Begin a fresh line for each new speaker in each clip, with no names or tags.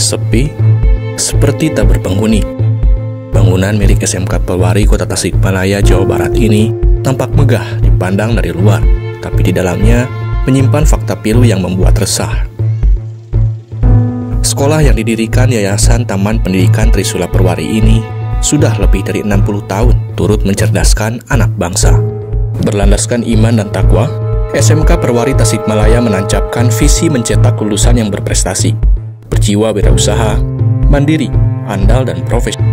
sepi, seperti tak berpenghuni. Bangunan milik SMK Perwari Kota Tasikmalaya, Jawa Barat ini tampak megah dipandang dari luar, tapi di dalamnya menyimpan fakta pilu yang membuat resah. Sekolah yang didirikan Yayasan Taman Pendidikan Trisula Perwari ini sudah lebih dari 60 tahun turut mencerdaskan anak bangsa. Berlandaskan iman dan takwa, SMK Perwari Tasikmalaya menancapkan visi mencetak lulusan yang berprestasi, berjiwa wirausaha, mandiri, andal, dan profesional.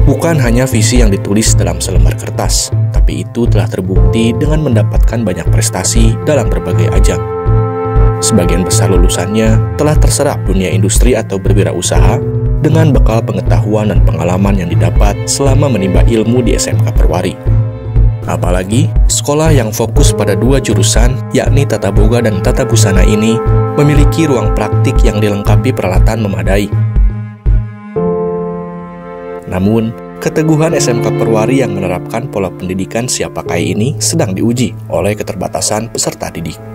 Bukan hanya visi yang ditulis dalam selembar kertas, tapi itu telah terbukti dengan mendapatkan banyak prestasi dalam berbagai ajang. Sebagian besar lulusannya telah terserap dunia industri atau berwirausaha dengan bekal pengetahuan dan pengalaman yang didapat selama menimba ilmu di SMK Perwari. Apalagi, sekolah yang fokus pada 2 jurusan, yakni Tata Boga dan Tata Busana ini, memiliki ruang praktik yang dilengkapi peralatan memadai. Namun, keteguhan SMK Perwari yang menerapkan pola pendidikan siap pakai ini sedang diuji oleh keterbatasan peserta didik.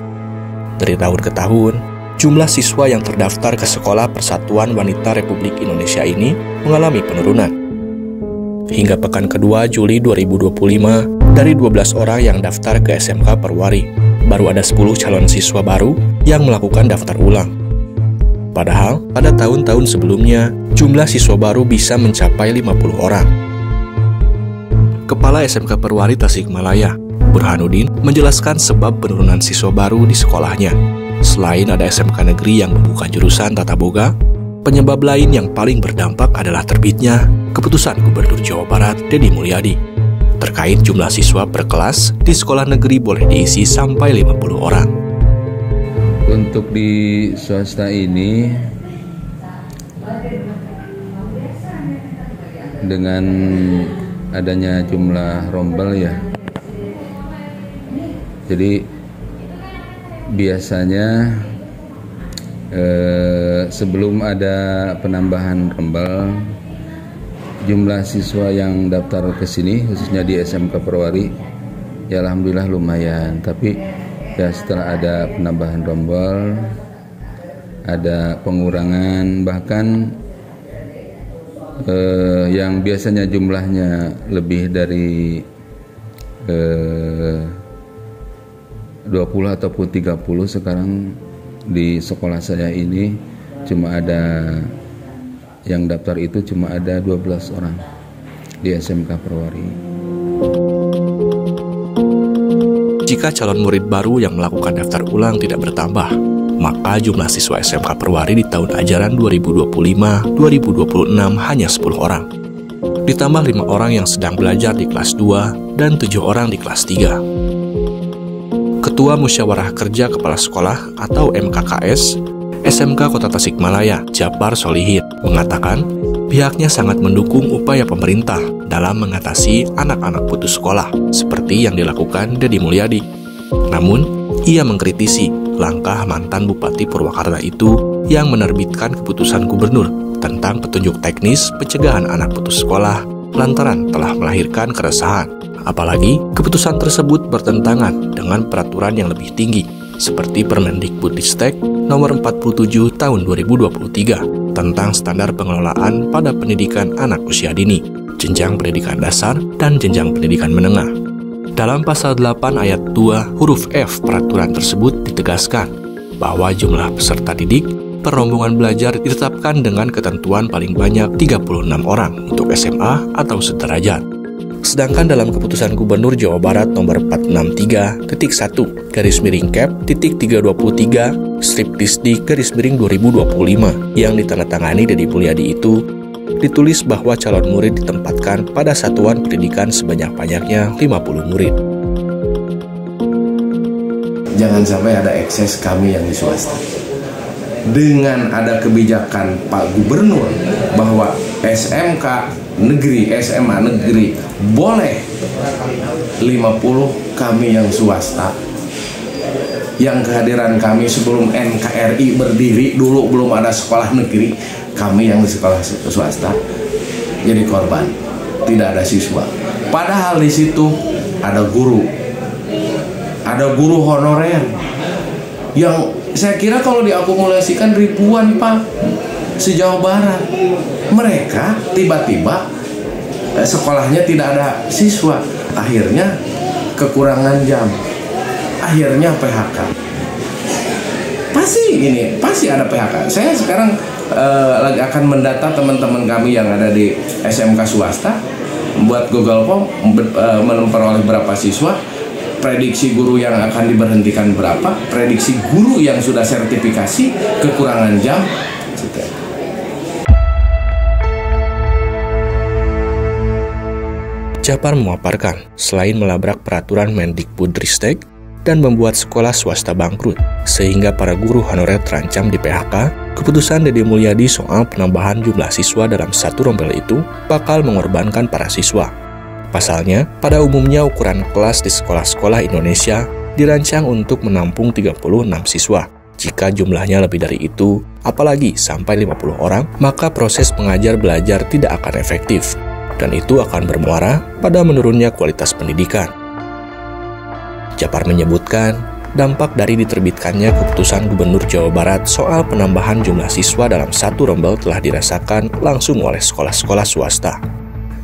Dari tahun ke tahun, jumlah siswa yang terdaftar ke Sekolah Persatuan Wanita Republik Indonesia ini mengalami penurunan. Hingga pekan kedua Juli 2025, dari 12 orang yang daftar ke SMK Perwari, baru ada 10 calon siswa baru yang melakukan daftar ulang. Padahal, pada tahun-tahun sebelumnya, jumlah siswa baru bisa mencapai 50 orang. Kepala SMK Perwari Tasikmalaya, Burhanuddin, menjelaskan sebab penurunan siswa baru di sekolahnya. Selain ada SMK negeri yang membuka jurusan Tata Boga, penyebab lain yang paling berdampak adalah terbitnya keputusan Gubernur Jawa Barat, Deddy Mulyadi, terkait jumlah siswa per kelas di sekolah negeri boleh diisi sampai 50 orang.
Untuk di swasta ini, dengan adanya jumlah rombel ya, jadi biasanya sebelum ada penambahan rombel, jumlah siswa yang daftar ke sini khususnya di SMK Perwari ya alhamdulillah lumayan, tapi ya setelah ada penambahan rombel, ada pengurangan, bahkan yang biasanya jumlahnya lebih dari 20 ataupun 30, sekarang di sekolah saya ini cuma ada yang daftar itu cuma ada 12 orang di SMK Perwari.
Jika calon murid baru yang melakukan daftar ulang tidak bertambah, maka jumlah siswa SMK Perwari di tahun ajaran 2025-2026 hanya 10 orang. Ditambah 5 orang yang sedang belajar di kelas 2 dan 7 orang di kelas 3. Ketua Musyawarah Kerja Kepala Sekolah atau MKKS SMK Kota Tasikmalaya, Japar Solihin, mengatakan pihaknya sangat mendukung upaya pemerintah dalam mengatasi anak-anak putus sekolah seperti yang dilakukan Deddy Mulyadi. Namun, ia mengkritisi langkah mantan Bupati Purwakarta itu yang menerbitkan keputusan gubernur tentang petunjuk teknis pencegahan anak putus sekolah lantaran telah melahirkan keresahan. Apalagi, keputusan tersebut bertentangan dengan peraturan yang lebih tinggi, seperti Permendikbudristek nomor 47 tahun 2023 tentang standar pengelolaan pada pendidikan anak usia dini, jenjang pendidikan dasar, dan jenjang pendidikan menengah. Dalam pasal 8 ayat 2 huruf F peraturan tersebut ditegaskan bahwa jumlah peserta didik per rombongan belajar ditetapkan dengan ketentuan paling banyak 36 orang untuk SMA atau sederajat. Sedangkan dalam keputusan Gubernur Jawa Barat nomor 463-1-323/Dikdisdik/2025 yang ditandatangani Deddy Mulyadi itu ditulis bahwa calon murid ditempatkan pada satuan pendidikan sebanyak-banyaknya 50 murid.
Jangan sampai ada ekses kami yang di swasta. Dengan ada kebijakan Pak Gubernur bahwa SMK negeri, SMA negeri boleh 50, kami yang swasta, yang kehadiran kami sebelum NKRI berdiri dulu belum ada sekolah negeri, kami yang di sekolah swasta jadi korban, tidak ada siswa. Padahal di situ ada guru honorer yang saya kira kalau diakumulasikan ribuan Pak. se-Jawa Barat. Mereka tiba-tiba sekolahnya tidak ada siswa, akhirnya kekurangan jam, akhirnya PHK. Pasti ada PHK. Saya sekarang lagi akan mendata teman-teman kami yang ada di SMK swasta, buat Google Form, memperoleh berapa siswa, prediksi guru yang akan diberhentikan berapa, prediksi guru yang sudah sertifikasi, kekurangan jam, etc.
Japar memaparkan, selain melabrak peraturan Mendikbudristek dan membuat sekolah swasta bangkrut, sehingga para guru honorer terancam di PHK, keputusan Deddy Mulyadi soal penambahan jumlah siswa dalam satu rombel itu bakal mengorbankan para siswa. Pasalnya, pada umumnya ukuran kelas di sekolah-sekolah Indonesia dirancang untuk menampung 36 siswa. Jika jumlahnya lebih dari itu, apalagi sampai 50 orang, maka proses mengajar belajar tidak akan efektif. Dan itu akan bermuara pada menurunnya kualitas pendidikan. Japar menyebutkan, dampak dari diterbitkannya keputusan Gubernur Jawa Barat soal penambahan jumlah siswa dalam satu rombel telah dirasakan langsung oleh sekolah-sekolah swasta.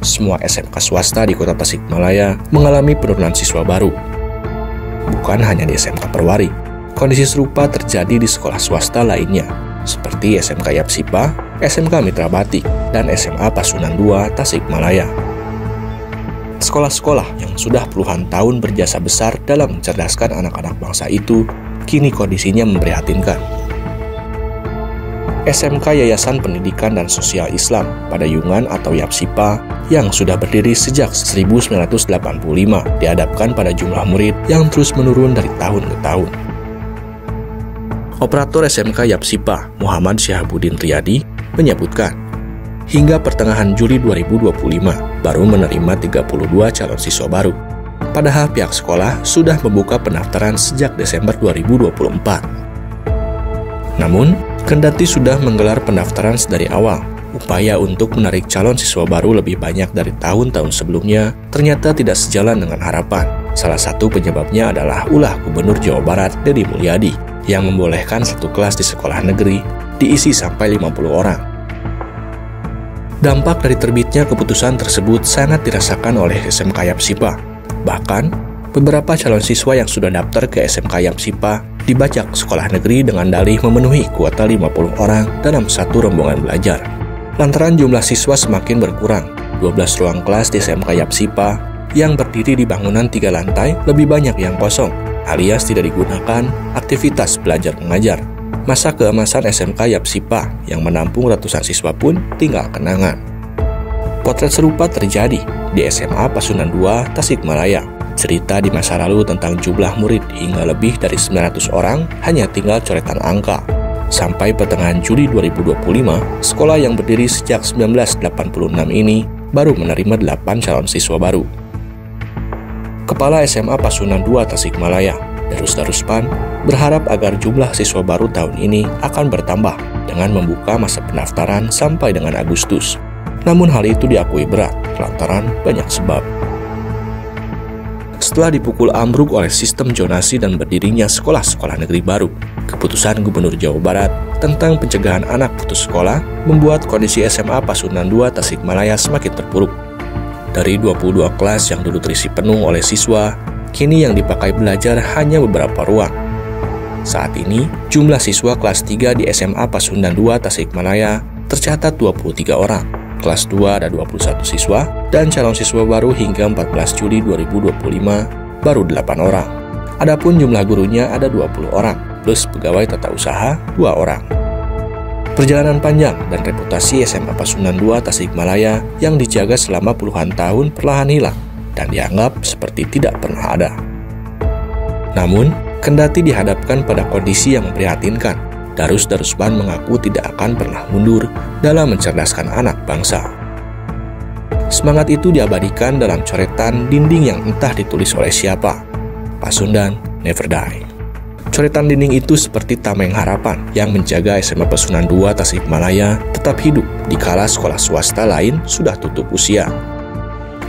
Semua SMK swasta di Kota Tasikmalaya mengalami penurunan siswa baru. Bukan hanya di SMK Perwari, kondisi serupa terjadi di sekolah swasta lainnya, seperti SMK Yapsipa, SMK Mitra Batik, dan SMA Pasurunan II Tasikmalaya. Sekolah-sekolah yang sudah puluhan tahun berjasa besar dalam mencerdaskan anak-anak bangsa itu, kini kondisinya memprihatinkan. SMK Yayasan Pendidikan dan Sosial Islam Padayungan atau Yapsipa yang sudah berdiri sejak 1985 dihadapkan pada jumlah murid yang terus menurun dari tahun ke tahun. Operator SMK Yapsipa, Muhammad Syahabuddin Riyadi, menyebutkan, hingga pertengahan Juli 2025 baru menerima 32 calon siswa baru. Padahal pihak sekolah sudah membuka pendaftaran sejak Desember 2024. Namun, kendati sudah menggelar pendaftaran sedari awal, upaya untuk menarik calon siswa baru lebih banyak dari tahun-tahun sebelumnya ternyata tidak sejalan dengan harapan. Salah satu penyebabnya adalah ulah Gubernur Jawa Barat Deddy Mulyadi yang membolehkan satu kelas di sekolah negeri diisi sampai 50 orang. Dampak dari terbitnya keputusan tersebut sangat dirasakan oleh SMK Yapsipa. Bahkan, beberapa calon siswa yang sudah daftar ke SMK Yapsipa dibajak sekolah negeri dengan dalih memenuhi kuota 50 orang dalam satu rombongan belajar. Lantaran jumlah siswa semakin berkurang, 12 ruang kelas di SMK Yapsipa yang berdiri di bangunan 3 lantai lebih banyak yang kosong, alias tidak digunakan aktivitas belajar mengajar. Masa keemasan SMK Yapsipa yang menampung ratusan siswa pun tinggal kenangan. Potret serupa terjadi di SMA Pasurunan II Tasikmalaya. Cerita di masa lalu tentang jumlah murid hingga lebih dari 900 orang hanya tinggal coretan angka. Sampai pertengahan Juli 2025, sekolah yang berdiri sejak 1986 ini baru menerima 8 calon siswa baru. Kepala SMA Pasurunan II Tasikmalaya, Darus Daruspan, berharap agar jumlah siswa baru tahun ini akan bertambah dengan membuka masa pendaftaran sampai dengan Agustus. Namun hal itu diakui berat lantaran banyak sebab. Setelah dipukul ambruk oleh sistem zonasi dan berdirinya sekolah-sekolah negeri baru, keputusan Gubernur Jawa Barat tentang pencegahan anak putus sekolah membuat kondisi SMA Pasurunan II Tasikmalaya semakin terpuruk. Dari 22 kelas yang dulu terisi penuh oleh siswa, kini yang dipakai belajar hanya beberapa ruang. Saat ini, jumlah siswa kelas 3 di SMA Pasurunan II Tasikmalaya tercatat 23 orang. Kelas 2 ada 21 siswa, dan calon siswa baru hingga 14 Juli 2025 baru 8 orang. Adapun jumlah gurunya ada 20 orang, plus pegawai tata usaha 2 orang. Perjalanan panjang dan reputasi SMA Pasurunan II Tasikmalaya yang dijaga selama puluhan tahun perlahan hilang dan dianggap seperti tidak pernah ada. Namun, kendati dihadapkan pada kondisi yang memprihatinkan, Darus Daruspan mengaku tidak akan pernah mundur dalam mencerdaskan anak bangsa. Semangat itu diabadikan dalam coretan dinding yang entah ditulis oleh siapa. Pasundan Never Die. Coretan dinding itu seperti tameng harapan yang menjaga SMA Pasurunan II Tasikmalaya tetap hidup dikala sekolah swasta lain sudah tutup usia.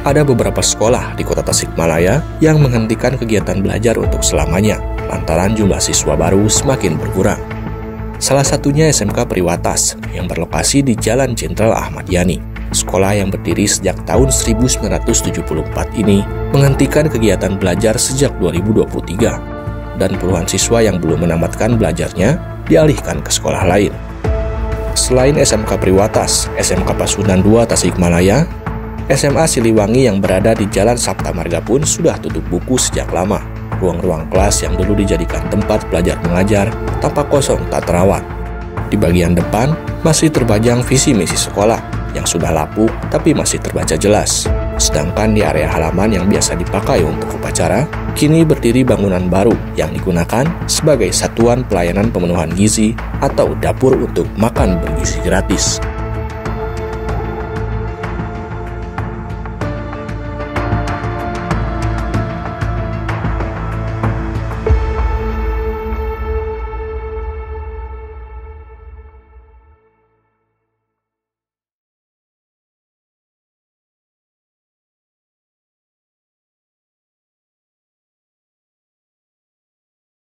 Ada beberapa sekolah di Kota Tasikmalaya yang menghentikan kegiatan belajar untuk selamanya lantaran jumlah siswa baru semakin berkurang. Salah satunya SMK Priwatas yang berlokasi di Jalan Jenderal Ahmad Yani. Sekolah yang berdiri sejak tahun 1974 ini menghentikan kegiatan belajar sejak 2023 dan puluhan siswa yang belum menamatkan belajarnya dialihkan ke sekolah lain. Selain SMK Priwatas, SMK Pasundan 2 Tasikmalaya, SMA Siliwangi yang berada di Jalan Sapta Marga pun sudah tutup buku sejak lama. Ruang-ruang kelas yang dulu dijadikan tempat belajar mengajar tampak kosong tak terawat. Di bagian depan masih terpajang visi misi sekolah yang sudah lapuk tapi masih terbaca jelas. Sedangkan di area halaman yang biasa dipakai untuk upacara, kini berdiri bangunan baru yang digunakan sebagai satuan pelayanan pemenuhan gizi atau dapur untuk makan bergizi gratis.